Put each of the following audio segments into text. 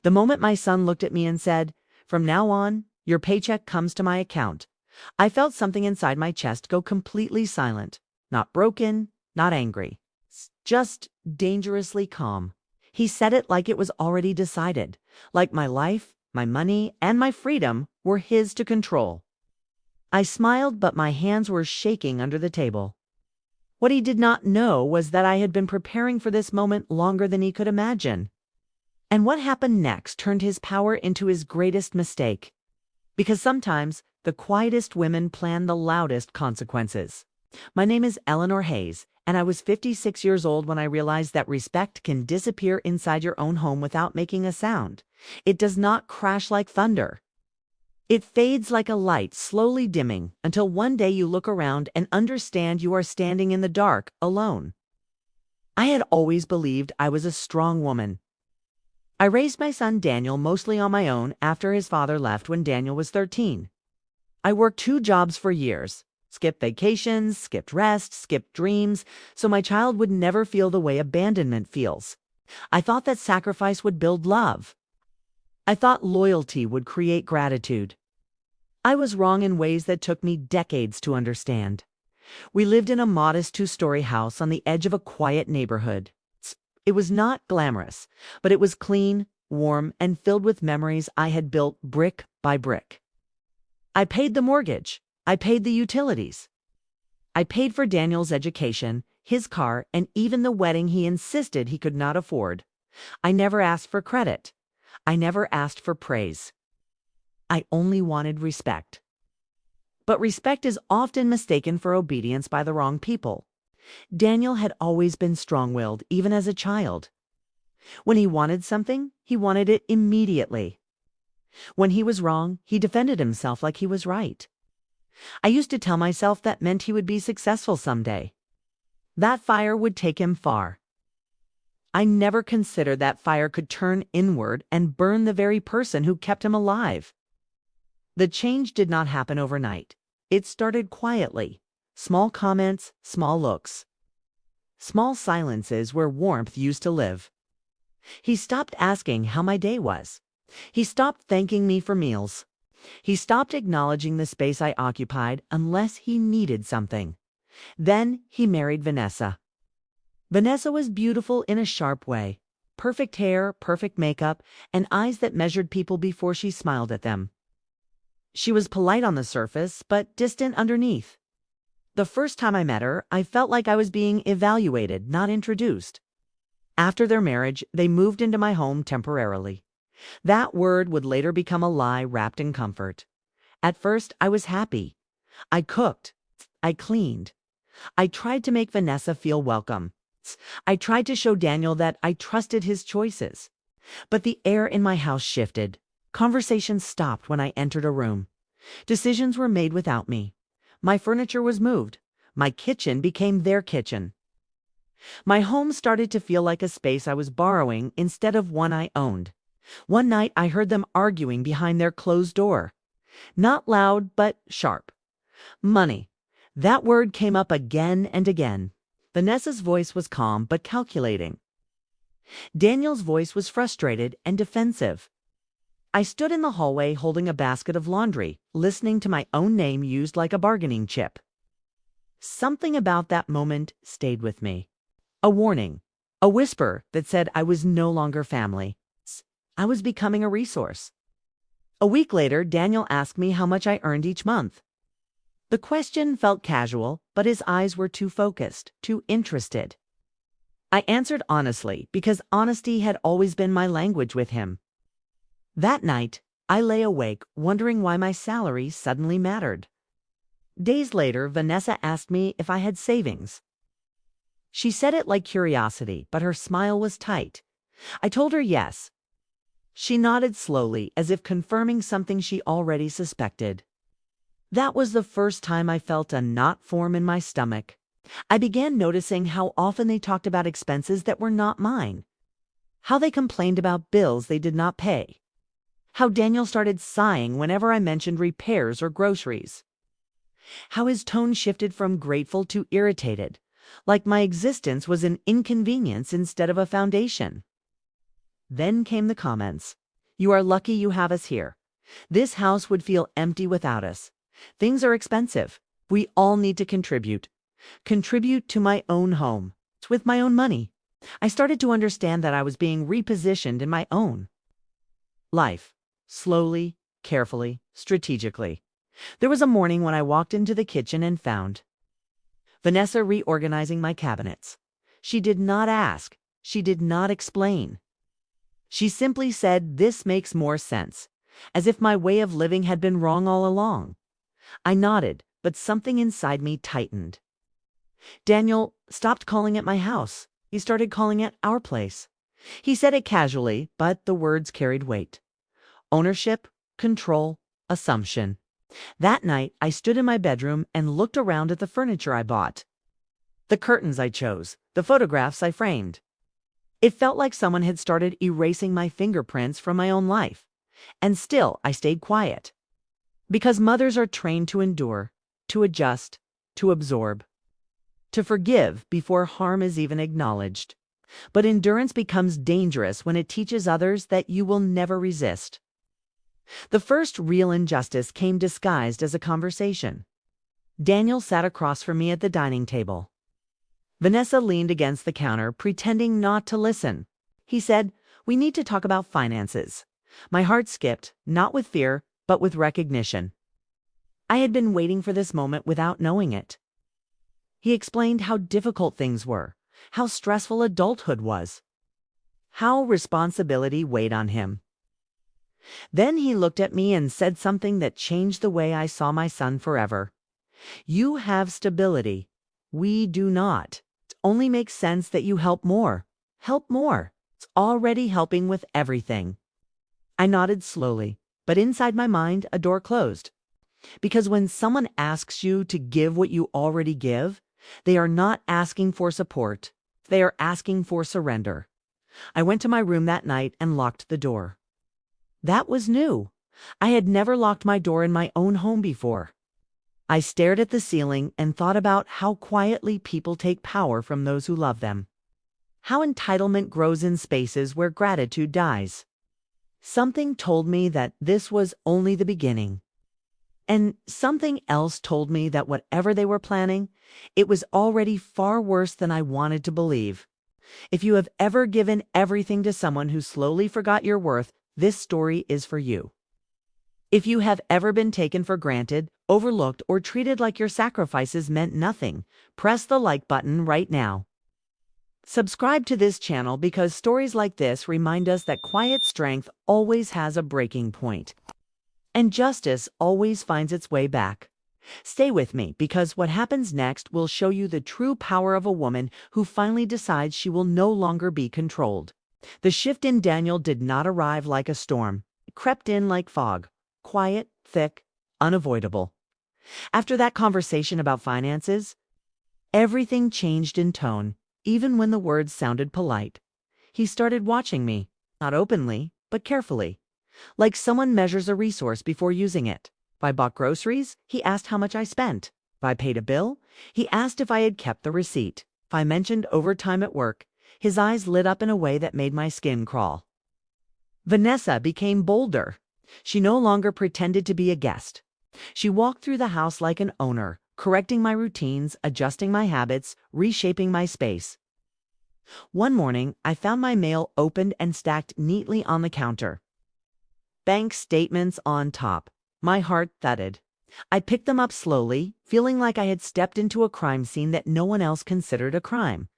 The moment my son looked at me and said, "From now on, your paycheck comes to my account," I felt something inside my chest go completely silent. Not broken, not angry. Just dangerously calm. He said it like it was already decided, like my life, my money, and my freedom were his to control. I smiled, but my hands were shaking under the table. What he did not know was that I had been preparing for this moment longer than he could imagine. And what happened next turned his power into his greatest mistake. Because sometimes the quietest women plan the loudest consequences. My name is Eleanor Hayes, and I was 56 years old when I realized that respect can disappear inside your own home without making a sound. It does not crash like thunder. It fades like a light, slowly dimming, until one day you look around and understand you are standing in the dark, alone. I had always believed I was a strong woman. I raised my son Daniel mostly on my own after his father left when Daniel was 13. I worked 2 jobs for years, skipped vacations, skipped rest, skipped dreams, so my child would never feel the way abandonment feels. I thought that sacrifice would build love. I thought loyalty would create gratitude. I was wrong in ways that took me decades to understand. We lived in a modest 2-story house on the edge of a quiet neighborhood. It was not glamorous, but it was clean, warm, and filled with memories I had built brick by brick. I paid the mortgage. I paid the utilities. I paid for Daniel's education, his car, and even the wedding he insisted he could not afford. I never asked for credit. I never asked for praise. I only wanted respect. But respect is often mistaken for obedience by the wrong people. Daniel had always been strong-willed, even as a child. When he wanted something, he wanted it immediately. When he was wrong, he defended himself like he was right. I used to tell myself that meant he would be successful someday. That fire would take him far. I never considered that fire could turn inward and burn the very person who kept him alive. The change did not happen overnight. It started quietly. Small comments, small looks. Small silences where warmth used to live. He stopped asking how my day was. He stopped thanking me for meals. He stopped acknowledging the space I occupied unless he needed something. Then he married Vanessa. Vanessa was beautiful in a sharp way. Perfect hair, perfect makeup, and eyes that measured people before she smiled at them. She was polite on the surface, but distant underneath. The first time I met her, I felt like I was being evaluated, not introduced. After their marriage, they moved into my home temporarily. That word would later become a lie wrapped in comfort. At first, I was happy. I cooked. I cleaned. I tried to make Vanessa feel welcome. I tried to show Daniel that I trusted his choices. But the air in my house shifted. Conversations stopped when I entered a room. Decisions were made without me. My furniture was moved. My kitchen became their kitchen. My home started to feel like a space I was borrowing instead of one I owned. One night I heard them arguing behind their closed door. Not loud, but sharp. Money. That word came up again and again. Vanessa's voice was calm but calculating. Daniel's voice was frustrated and defensive. I stood in the hallway holding a basket of laundry, listening to my own name used like a bargaining chip. Something about that moment stayed with me. A warning, a whisper that said I was no longer family. I was becoming a resource. A week later, Daniel asked me how much I earned each month. The question felt casual, but his eyes were too focused, too interested. I answered honestly because honesty had always been my language with him. That night, I lay awake wondering why my salary suddenly mattered. Days later, Vanessa asked me if I had savings. She said it like curiosity, but her smile was tight. I told her yes. She nodded slowly, as if confirming something she already suspected. That was the first time I felt a knot form in my stomach. I began noticing how often they talked about expenses that were not mine. How they complained about bills they did not pay. How Daniel started sighing whenever I mentioned repairs or groceries. How his tone shifted from grateful to irritated, like my existence was an inconvenience instead of a foundation. Then came the comments. You are lucky you have us here. This house would feel empty without us. Things are expensive. We all need to contribute. Contribute to my own home. It's with my own money. I started to understand that I was being repositioned in my own life. Slowly, carefully, strategically. There was a morning when I walked into the kitchen and found Vanessa reorganizing my cabinets. She did not ask. She did not explain. She simply said, "This makes more sense," as if my way of living had been wrong all along. I nodded, but something inside me tightened. Daniel stopped calling it my house. He started calling it our place. He said it casually, but the words carried weight. Ownership, control, assumption. That night, I stood in my bedroom and looked around at the furniture I bought, the curtains I chose, the photographs I framed. It felt like someone had started erasing my fingerprints from my own life. And still, I stayed quiet. Because mothers are trained to endure, to adjust, to absorb, to forgive before harm is even acknowledged. But endurance becomes dangerous when it teaches others that you will never resist. The first real injustice came disguised as a conversation. Daniel sat across from me at the dining table. Vanessa leaned against the counter, pretending not to listen. He said, "We need to talk about finances." My heart skipped, not with fear, but with recognition. I had been waiting for this moment without knowing it. He explained how difficult things were, how stressful adulthood was, how responsibility weighed on him. Then he looked at me and said something that changed the way I saw my son forever. "You have stability. We do not. It only makes sense that you help more. Help more. It's already helping with everything." I nodded slowly, but inside my mind, a door closed. Because when someone asks you to give what you already give, they are not asking for support. They are asking for surrender. I went to my room that night and locked the door. That was new. I had never locked my door in my own home before. I stared at the ceiling and thought about how quietly people take power from those who love them. How entitlement grows in spaces where gratitude dies. Something told me that this was only the beginning. And something else told me that whatever they were planning, it was already far worse than I wanted to believe. If you have ever given everything to someone who slowly forgot your worth, this story is for you. If you have ever been taken for granted, overlooked, or treated like your sacrifices meant nothing, press the like button right now. Subscribe to this channel because stories like this remind us that quiet strength always has a breaking point. And justice always finds its way back. Stay with me because what happens next will show you the true power of a woman who finally decides she will no longer be controlled. The shift in Daniel did not arrive like a storm. It crept in like fog. Quiet, thick, unavoidable. After that conversation about finances, everything changed in tone, even when the words sounded polite. He started watching me, not openly, but carefully, like someone measures a resource before using it. If I bought groceries, he asked how much I spent. If I paid a bill, he asked if I had kept the receipt. If I mentioned overtime at work, his eyes lit up in a way that made my skin crawl. Vanessa became bolder. She no longer pretended to be a guest. She walked through the house like an owner, correcting my routines, adjusting my habits, reshaping my space. One morning, I found my mail opened and stacked neatly on the counter. Bank statements on top. My heart thudded. I picked them up slowly, feeling like I had stepped into a crime scene that no one else considered a crime.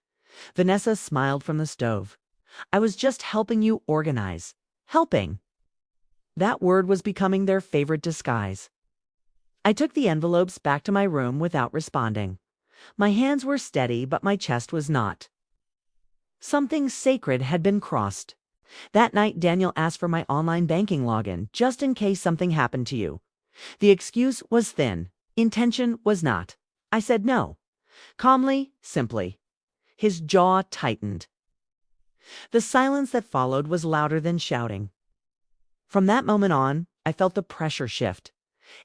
Vanessa smiled from the stove. "I was just helping you organize." Helping. That word was becoming their favorite disguise. I took the envelopes back to my room without responding. My hands were steady, but my chest was not. Something sacred had been crossed. That night, Daniel asked for my online banking login, just in case something happened to you. The excuse was thin. Intention was not. I said no. Calmly, simply. His jaw tightened. The silence that followed was louder than shouting. From that moment on, I felt the pressure shift.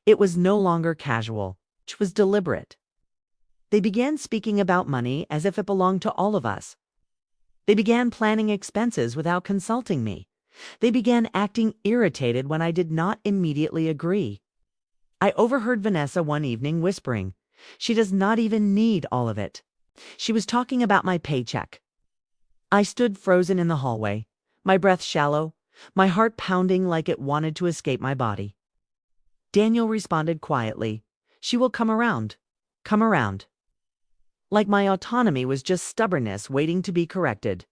It was no longer casual. It was deliberate. They began speaking about money as if it belonged to all of us. They began planning expenses without consulting me. They began acting irritated when I did not immediately agree. I overheard Vanessa one evening whispering, "She does not even need all of it." She was talking about my paycheck. I stood frozen in the hallway, my breath shallow, my heart pounding like it wanted to escape my body. Daniel responded quietly, "She will come around. Come around." Like my autonomy was just stubbornness waiting to be corrected.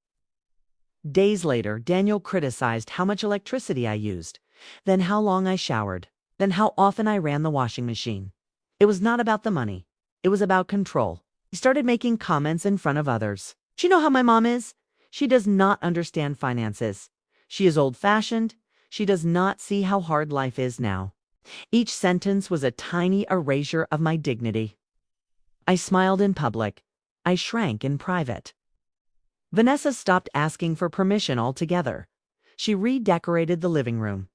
Days later, Daniel criticized how much electricity I used, then how long I showered, then how often I ran the washing machine. It was not about the money. It was about control. He started making comments in front of others. "Do you know how my mom is? She does not understand finances. She is old-fashioned. She does not see how hard life is now." Each sentence was a tiny erasure of my dignity. I smiled in public. I shrank in private. Vanessa stopped asking for permission altogether. She redecorated the living room.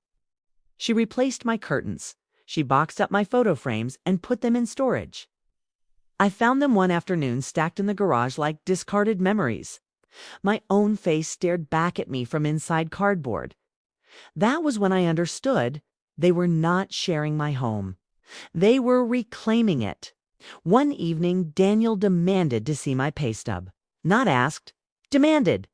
She replaced my curtains. She boxed up my photo frames and put them in storage. I found them one afternoon stacked in the garage like discarded memories. My own face stared back at me from inside cardboard. That was when I understood they were not sharing my home. They were reclaiming it. One evening, Daniel demanded to see my pay stub. Not asked, demanded.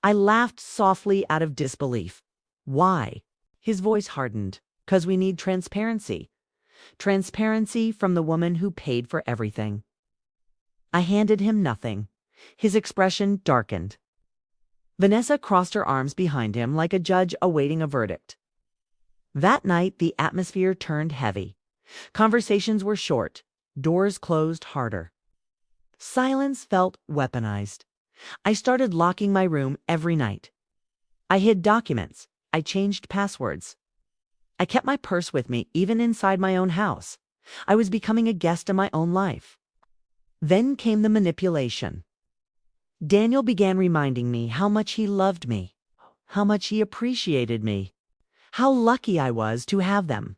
I laughed softly out of disbelief. "Why?" His voice hardened. "'Cause we need transparency. Transparency from the woman who paid for everything." I handed him nothing. His expression darkened. Vanessa crossed her arms behind him like a judge awaiting a verdict. That night, the atmosphere turned heavy. Conversations were short. Doors closed harder. Silence felt weaponized. I started locking my room every night. I hid documents. I changed passwords. I kept my purse with me, even inside my own house. I was becoming a guest in my own life. Then came the manipulation. Daniel began reminding me how much he loved me, how much he appreciated me, how lucky I was to have them.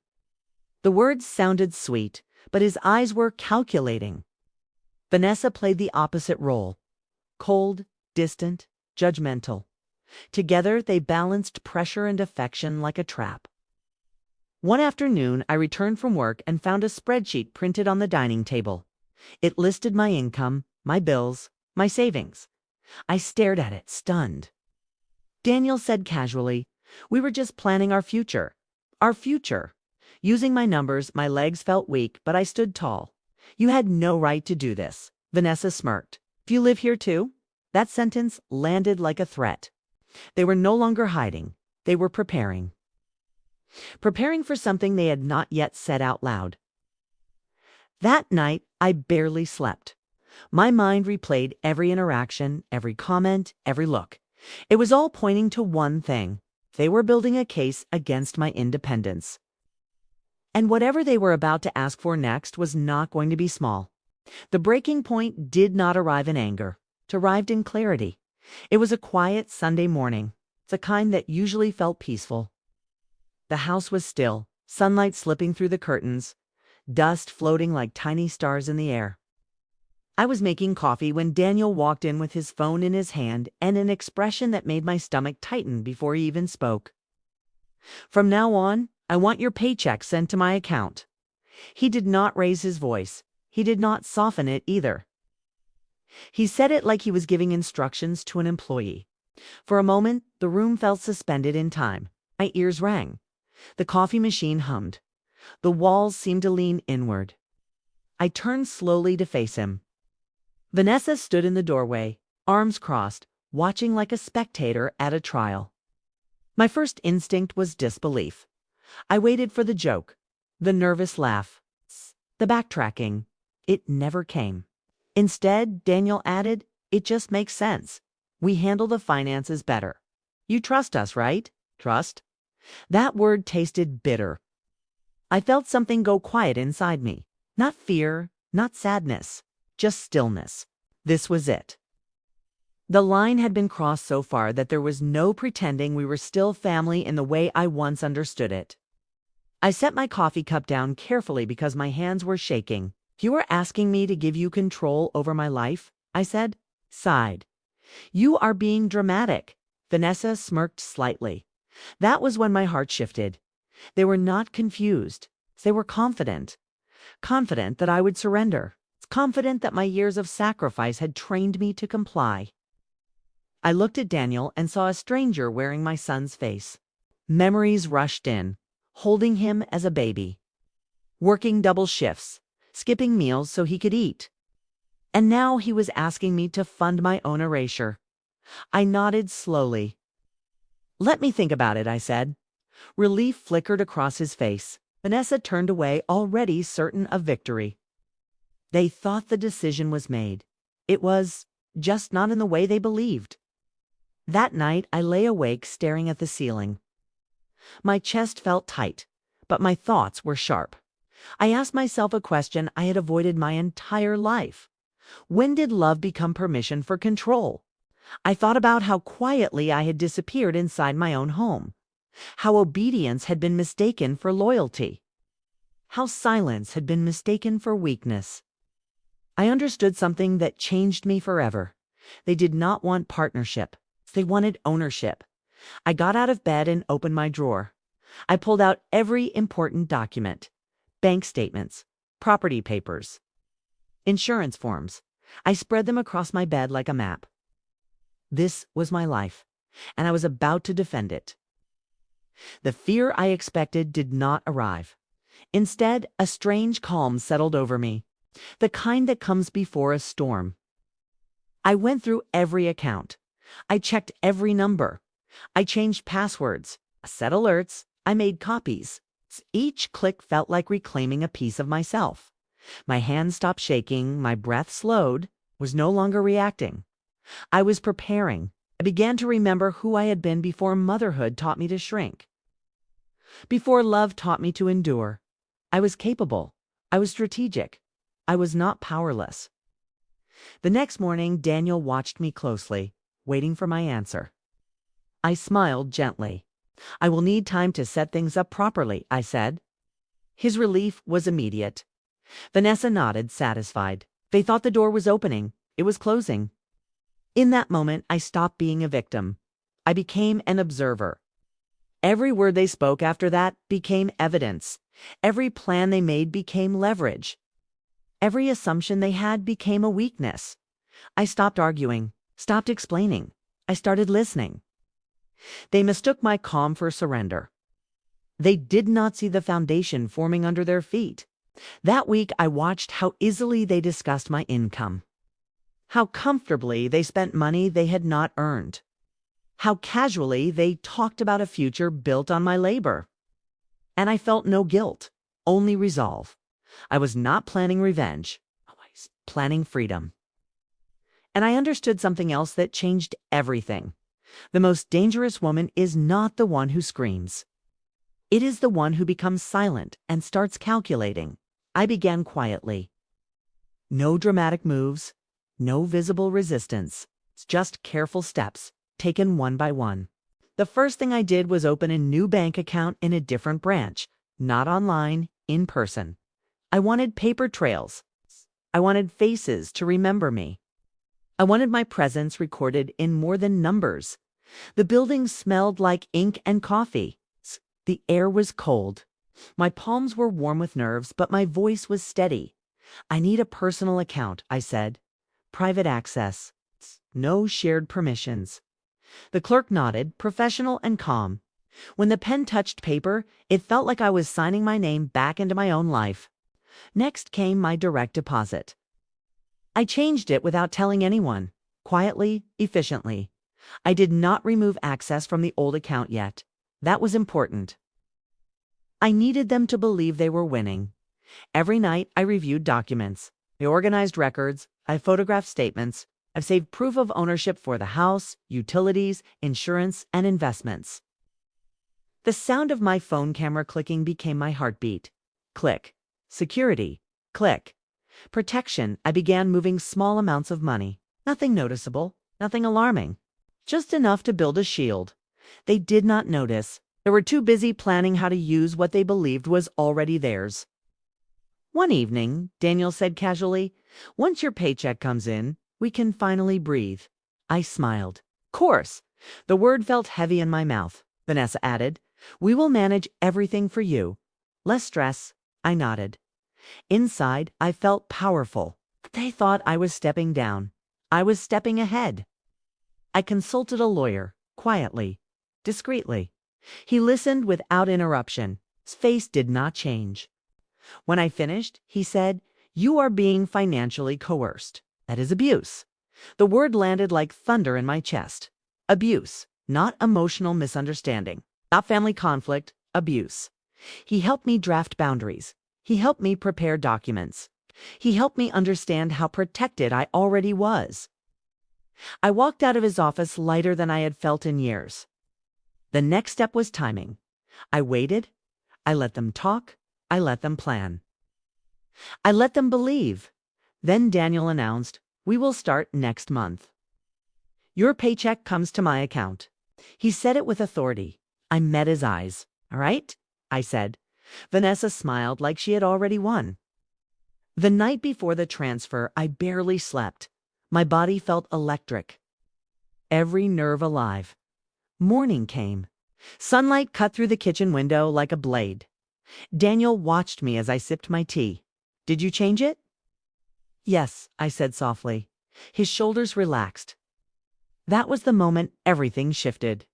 The words sounded sweet, but his eyes were calculating. Vanessa played the opposite role. Cold, distant, judgmental. Together, they balanced pressure and affection like a trap. One afternoon, I returned from work and found a spreadsheet printed on the dining table. It listed my income, my bills, my savings. I stared at it, stunned. Daniel said casually, "We were just planning our future." Our future. Using my numbers, my legs felt weak, but I stood tall. "You had no right to do this." Vanessa smirked. "Do you live here too?" That sentence landed like a threat. They were no longer hiding. They were preparing. Preparing for something they had not yet said out loud. That night, I barely slept. My mind replayed every interaction, every comment, every look. It was all pointing to one thing. They were building a case against my independence. And whatever they were about to ask for next was not going to be small. The breaking point did not arrive in anger. It arrived in clarity. It was a quiet Sunday morning, the kind that usually felt peaceful. The house was still, sunlight slipping through the curtains, dust floating like tiny stars in the air. I was making coffee when Daniel walked in with his phone in his hand and an expression that made my stomach tighten before he even spoke. "From now on, I want your paycheck sent to my account." He did not raise his voice. He did not soften it either. He said it like he was giving instructions to an employee. For a moment, the room felt suspended in time. My ears rang. The coffee machine hummed. The walls seemed to lean inward. I turned slowly to face him. Vanessa stood in the doorway, arms crossed, watching like a spectator at a trial. My first instinct was disbelief. I waited for the joke, the nervous laugh, the backtracking. It never came. Instead, Daniel added, "It just makes sense. We handle the finances better. You trust us, right?" Trust? That word tasted bitter. I felt something go quiet inside me. Not fear, not sadness, just stillness. This was it. The line had been crossed so far that there was no pretending we were still family in the way I once understood it. I set my coffee cup down carefully because my hands were shaking. "You are asking me to give you control over my life?" I said. Sighed. "You are being dramatic." Vanessa smirked slightly. That was when my heart shifted. They were not confused. They were confident. Confident that I would surrender. Confident that my years of sacrifice had trained me to comply. I looked at Daniel and saw a stranger wearing my son's face. Memories rushed in, holding him as a baby. Working double shifts, skipping meals so he could eat. And now he was asking me to fund my own erasure. I nodded slowly. "Let me think about it," I said. Relief flickered across his face. Vanessa turned away, already certain of victory. They thought the decision was made. It was, just not in the way they believed. That night, I lay awake staring at the ceiling. My chest felt tight, but my thoughts were sharp. I asked myself a question I had avoided my entire life. When did love become permission for control? I thought about how quietly I had disappeared inside my own home. How obedience had been mistaken for loyalty. How silence had been mistaken for weakness. I understood something that changed me forever. They did not want partnership. They wanted ownership. I got out of bed and opened my drawer. I pulled out every important document. Bank statements, property papers, insurance forms. I spread them across my bed like a map. This was my life, and I was about to defend it. The fear I expected did not arrive. Instead, a strange calm settled over me, the kind that comes before a storm. I went through every account. I checked every number. I changed passwords, set alerts, I made copies. Each click felt like reclaiming a piece of myself. My hands stopped shaking, my breath slowed, was no longer reacting. I was preparing. I began to remember who I had been before motherhood taught me to shrink. Before love taught me to endure. I was capable. I was strategic. I was not powerless. The next morning, Daniel watched me closely, waiting for my answer. I smiled gently. "I will need time to set things up properly," I said. His relief was immediate. Vanessa nodded, satisfied. They thought the door was opening. It was closing. In that moment, I stopped being a victim. I became an observer. Every word they spoke after that became evidence. Every plan they made became leverage. Every assumption they had became a weakness. I stopped arguing, stopped explaining. I started listening. They mistook my calm for surrender. They did not see the foundation forming under their feet. That week, I watched how easily they discussed my income. How comfortably they spent money they had not earned. How casually they talked about a future built on my labor. And I felt no guilt, only resolve. I was not planning revenge. I was planning freedom. And I understood something else that changed everything. The most dangerous woman is not the one who screams. It is the one who becomes silent and starts calculating. I began quietly. No dramatic moves, no visible resistance, just careful steps, taken one by one. The first thing I did was open a new bank account in a different branch, not online, in person. I wanted paper trails. I wanted faces to remember me. I wanted my presence recorded in more than numbers. The building smelled like ink and coffee. The air was cold. My palms were warm with nerves, but my voice was steady. "I need a personal account," I said. "Private access. No shared permissions." The clerk nodded, professional and calm. When the pen touched paper, it felt like I was signing my name back into my own life. Next came my direct deposit. I changed it without telling anyone, quietly, efficiently. I did not remove access from the old account yet. That was important. I needed them to believe they were winning. Every night, I reviewed documents. I organized records. I photographed statements. I've saved proof of ownership for the house, utilities, insurance, and investments. The sound of my phone camera clicking became my heartbeat. Click. Security. Click. Protection. I began moving small amounts of money. Nothing noticeable, nothing alarming. Just enough to build a shield. They did not notice. They were too busy planning how to use what they believed was already theirs. One evening, Daniel said casually, "Once your paycheck comes in, we can finally breathe." I smiled. Course. The word felt heavy in my mouth. Vanessa added. We will manage everything for you. Less stress. I nodded. Inside, I felt powerful. They thought I was stepping down. I was stepping ahead. I consulted a lawyer, quietly, discreetly. He listened without interruption. His face did not change. When I finished, he said, You are being financially coerced. That is abuse. The word landed like thunder in my chest. Abuse, not emotional misunderstanding, not family conflict, abuse. He helped me draft boundaries. He helped me prepare documents. He helped me understand how protected I already was. I walked out of his office lighter than I had felt in years. The next step was timing. I waited. I let them talk. I let them plan. I let them believe. Then Daniel announced, We will start next month. Your paycheck comes to my account. He said it with authority. I met his eyes. All right, I said. Vanessa smiled like she had already won. The night before the transfer, I barely slept. My body felt electric. Every nerve alive. Morning came. Sunlight cut through the kitchen window like a blade. Daniel watched me as I sipped my tea. Did you change it? Yes, I said softly. His shoulders relaxed. That was the moment everything shifted.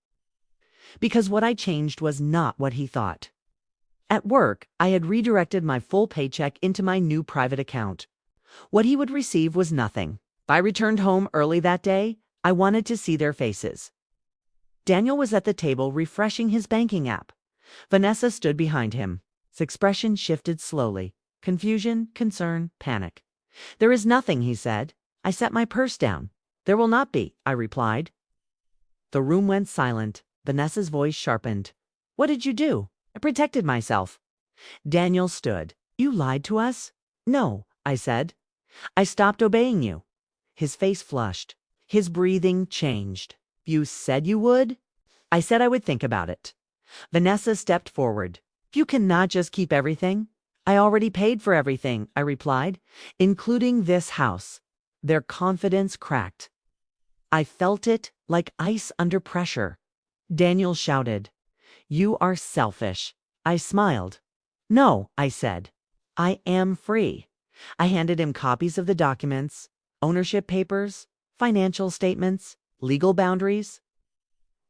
Because what I changed was not what he thought. At work, I had redirected my full paycheck into my new private account. What he would receive was nothing. If I returned home early that day, I wanted to see their faces. Daniel was at the table refreshing his banking app. Vanessa stood behind him. His expression shifted slowly. Confusion, concern, panic. There is nothing, he said. I set my purse down. There will not be, I replied. The room went silent. Vanessa's voice sharpened. What did you do? I protected myself. Daniel stood. You lied to us? No, I said. I stopped obeying you. His face flushed. His breathing changed. You said you would? I said I would think about it. Vanessa stepped forward. You cannot just keep everything. I already paid for everything, I replied, including this house. Their confidence cracked. I felt it like ice under pressure. Daniel shouted, You are selfish. I smiled. No, I said. I am free. I handed him copies of the documents, ownership papers, financial statements, legal boundaries.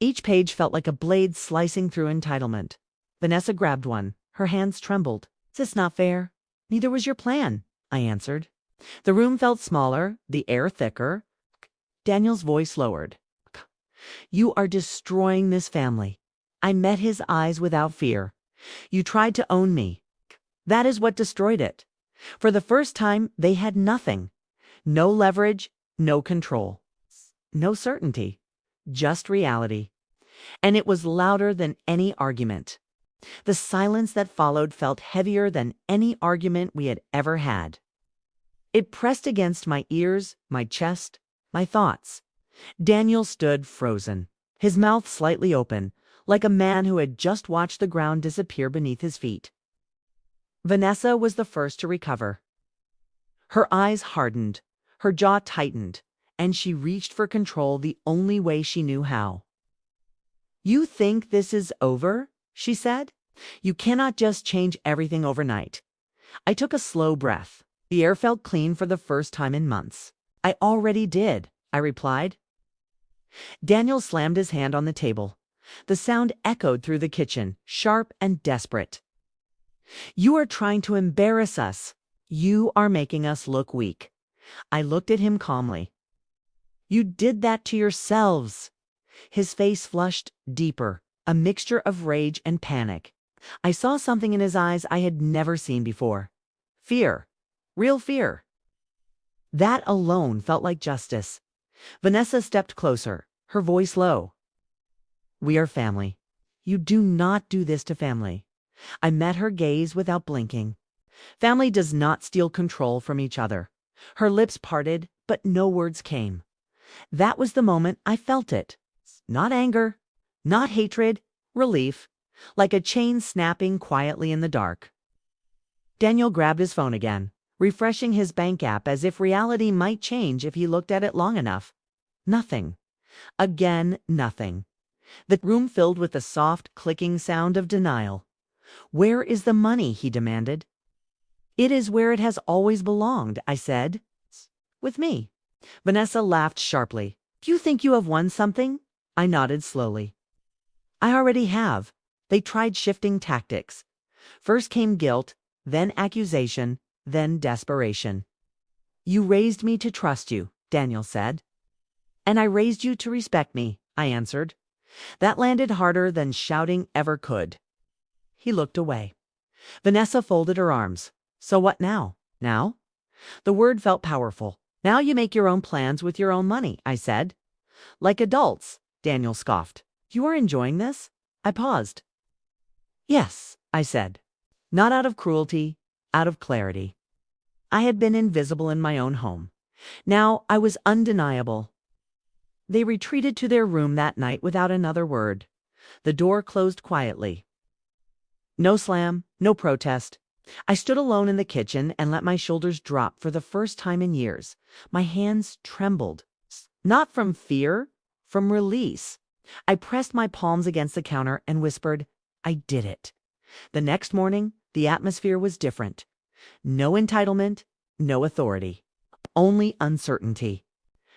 Each page felt like a blade slicing through entitlement. Vanessa grabbed one. Her hands trembled. Is this not fair? Neither was your plan, I answered. The room felt smaller, the air thicker. Daniel's voice lowered. You are destroying this family. I met his eyes without fear. You tried to own me. That is what destroyed it. For the first time, they had nothing. No leverage, no control. No certainty. Just reality. And it was louder than any argument. The silence that followed felt heavier than any argument we had ever had. It pressed against my ears, my chest, my thoughts. Daniel stood frozen, his mouth slightly open, like a man who had just watched the ground disappear beneath his feet. Vanessa was the first to recover. Her eyes hardened, her jaw tightened, and she reached for control the only way she knew how. You think this is over? She said. You cannot just change everything overnight. I took a slow breath. The air felt clean for the first time in months. I already did, I replied. Daniel slammed his hand on the table. The sound echoed through the kitchen, sharp and desperate. You are trying to embarrass us. You are making us look weak. I looked at him calmly. You did that to yourselves. His face flushed deeper, a mixture of rage and panic. I saw something in his eyes I had never seen before. Fear. Real fear. That alone felt like justice. Vanessa stepped closer, her voice low. We are family. You do not do this to family. I met her gaze without blinking. Family does not steal control from each other. Her lips parted, but no words came. That was the moment I felt it. Not anger, not hatred, relief, like a chain snapping quietly in the dark. Daniel grabbed his phone again, refreshing his bank app as if reality might change if he looked at it long enough. Nothing. Again, nothing. The room filled with the soft, clicking sound of denial. "Where is the money?" he demanded. "It is where it has always belonged," I said. "With me." Vanessa laughed sharply. "Do you think you have won something?" I nodded slowly. "I already have." They tried shifting tactics. First came guilt, then accusation, then desperation. "You raised me to trust you," Daniel said. "And I raised you to respect me," I answered. That landed harder than shouting ever could. He looked away. Vanessa folded her arms. "So what now?" "Now?" The word felt powerful. "Now you make your own plans with your own money," I said. "Like adults," Daniel scoffed. "You are enjoying this?" I paused. "Yes," I said. Not out of cruelty, out of clarity. I had been invisible in my own home. Now I was undeniable. They retreated to their room that night without another word. The door closed quietly. No slam, no protest. I stood alone in the kitchen and let my shoulders drop for the first time in years. My hands trembled. Not from fear, from release. I pressed my palms against the counter and whispered, "I did it." The next morning, the atmosphere was different. No entitlement, no authority. Only uncertainty.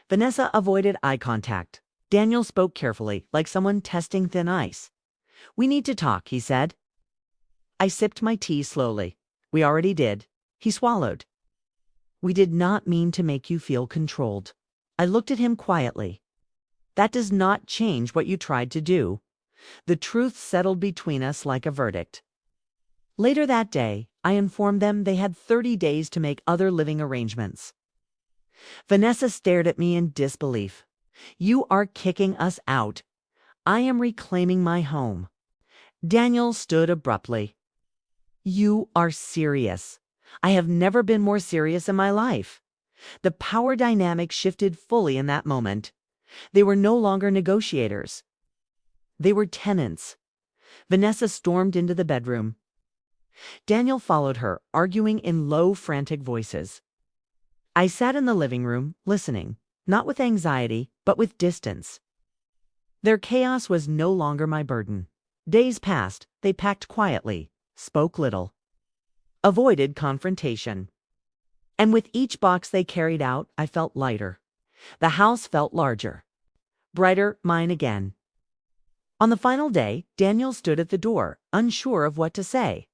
Vanessa avoided eye contact. Daniel spoke carefully, like someone testing thin ice. "We need to talk," he said. I sipped my tea slowly. "We already did." He swallowed. "We did not mean to make you feel controlled." I looked at him quietly. "That does not change what you tried to do." The truth settled between us like a verdict. Later that day, I informed them they had 30 days to make other living arrangements. Vanessa stared at me in disbelief. "You are kicking us out." "I am reclaiming my home." Daniel stood abruptly. "You are serious." I have never been more serious in my life. The power dynamic shifted fully in that moment. They were no longer negotiators. They were tenants. Vanessa stormed into the bedroom. Daniel followed her, arguing in low, frantic voices. I sat in the living room, listening, not with anxiety, but with distance. Their chaos was no longer my burden. Days passed, they packed quietly, spoke little, avoided confrontation. And with each box they carried out, I felt lighter. The house felt larger. Brighter, mine again. On the final day, Daniel stood at the door, unsure of what to say.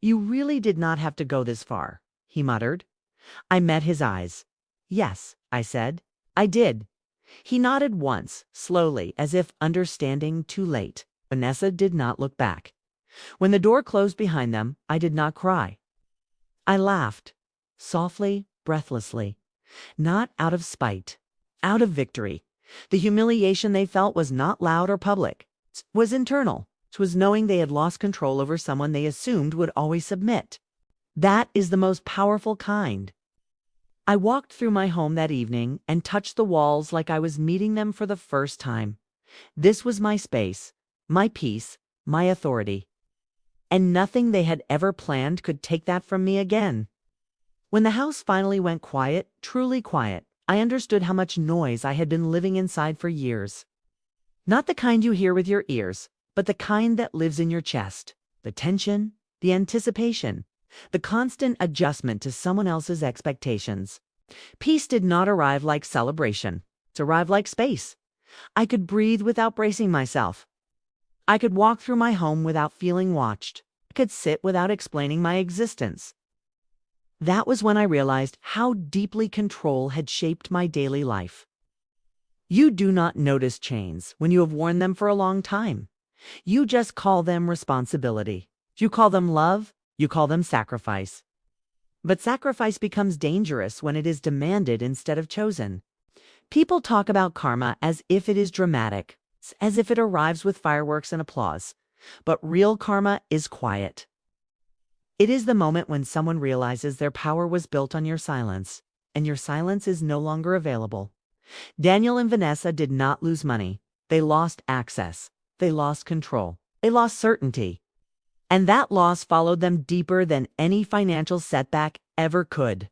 "You really did not have to go this far," he muttered. I met his eyes. "Yes," I said. "I did." He nodded once, slowly, as if understanding too late. Vanessa did not look back. When the door closed behind them, I did not cry. I laughed, softly, breathlessly, not out of spite, out of victory. The humiliation they felt was not loud or public. It was internal. It was knowing they had lost control over someone they assumed would always submit. That is the most powerful kind. I walked through my home that evening and touched the walls like I was meeting them for the first time. This was my space, my peace, my authority. And nothing they had ever planned could take that from me again. When the house finally went quiet, truly quiet, I understood how much noise I had been living inside for years. Not the kind you hear with your ears, but the kind that lives in your chest. The tension, the anticipation, the constant adjustment to someone else's expectations. Peace did not arrive like celebration. It arrived like space. I could breathe without bracing myself. I could walk through my home without feeling watched. I could sit without explaining my existence. That was when I realized how deeply control had shaped my daily life. You do not notice chains when you have worn them for a long time. You just call them responsibility. You call them love. You call them sacrifice. But sacrifice becomes dangerous when it is demanded instead of chosen. People talk about karma as if it is dramatic, as if it arrives with fireworks and applause. But real karma is quiet. It is the moment when someone realizes their power was built on your silence, and your silence is no longer available. Daniel and Vanessa did not lose money. They lost access. They lost control. They lost certainty. And that loss followed them deeper than any financial setback ever could.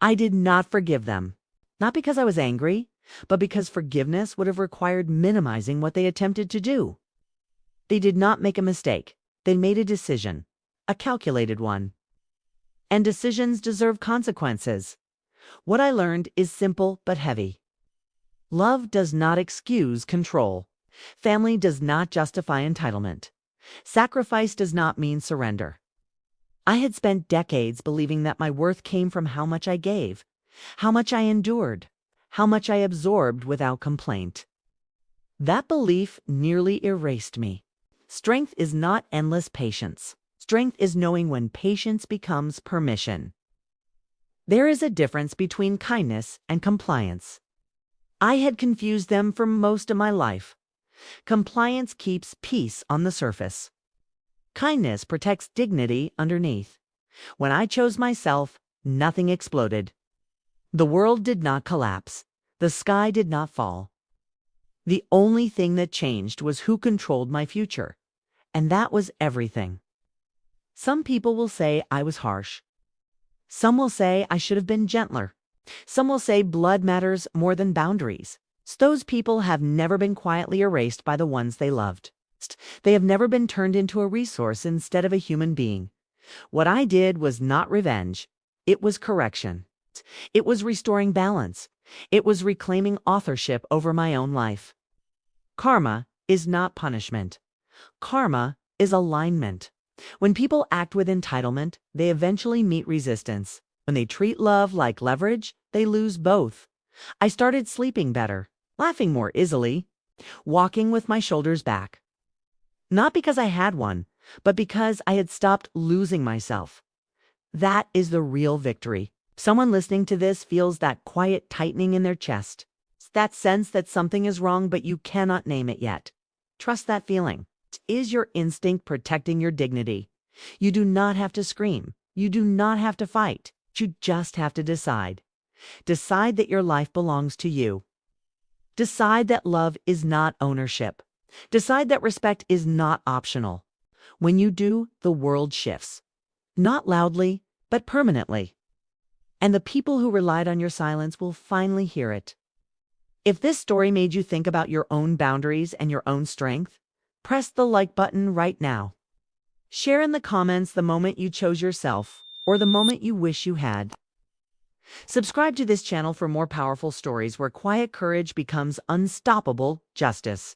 I did not forgive them. Not because I was angry, but because forgiveness would have required minimizing what they attempted to do. They did not make a mistake. They made a decision, a calculated one. And decisions deserve consequences. What I learned is simple but heavy. Love does not excuse control. Family does not justify entitlement. Sacrifice does not mean surrender. I had spent decades believing that my worth came from how much I gave, how much I endured, how much I absorbed without complaint. That belief nearly erased me. Strength is not endless patience. Strength is knowing when patience becomes permission. There is a difference between kindness and compliance. I had confused them for most of my life. Compliance keeps peace on the surface. Kindness protects dignity underneath. When I chose myself, nothing exploded. The world did not collapse. The sky did not fall. The only thing that changed was who controlled my future. And that was everything. Some people will say I was harsh. Some will say I should have been gentler. Some will say blood matters more than boundaries. Those people have never been quietly erased by the ones they loved. They have never been turned into a resource instead of a human being. What I did was not revenge. It was correction. It was restoring balance. It was reclaiming authorship over my own life. Karma is not punishment. Karma is alignment. When people act with entitlement, they eventually meet resistance. When they treat love like leverage, they lose both. I started sleeping better, laughing more easily, walking with my shoulders back. Not because I had one, but because I had stopped losing myself. That is the real victory. Someone listening to this feels that quiet tightening in their chest. It's that sense that something is wrong, but you cannot name it yet. Trust that feeling. Is your instinct protecting your dignity? You do not have to scream. You do not have to fight. You just have to decide. Decide that your life belongs to you. Decide that love is not ownership. Decide that respect is not optional. When you do, the world shifts. Not loudly, but permanently. And the people who relied on your silence will finally hear it. If this story made you think about your own boundaries and your own strength, press the like button right now. Share in the comments the moment you chose yourself or the moment you wish you had. Subscribe to this channel for more powerful stories where quiet courage becomes unstoppable justice.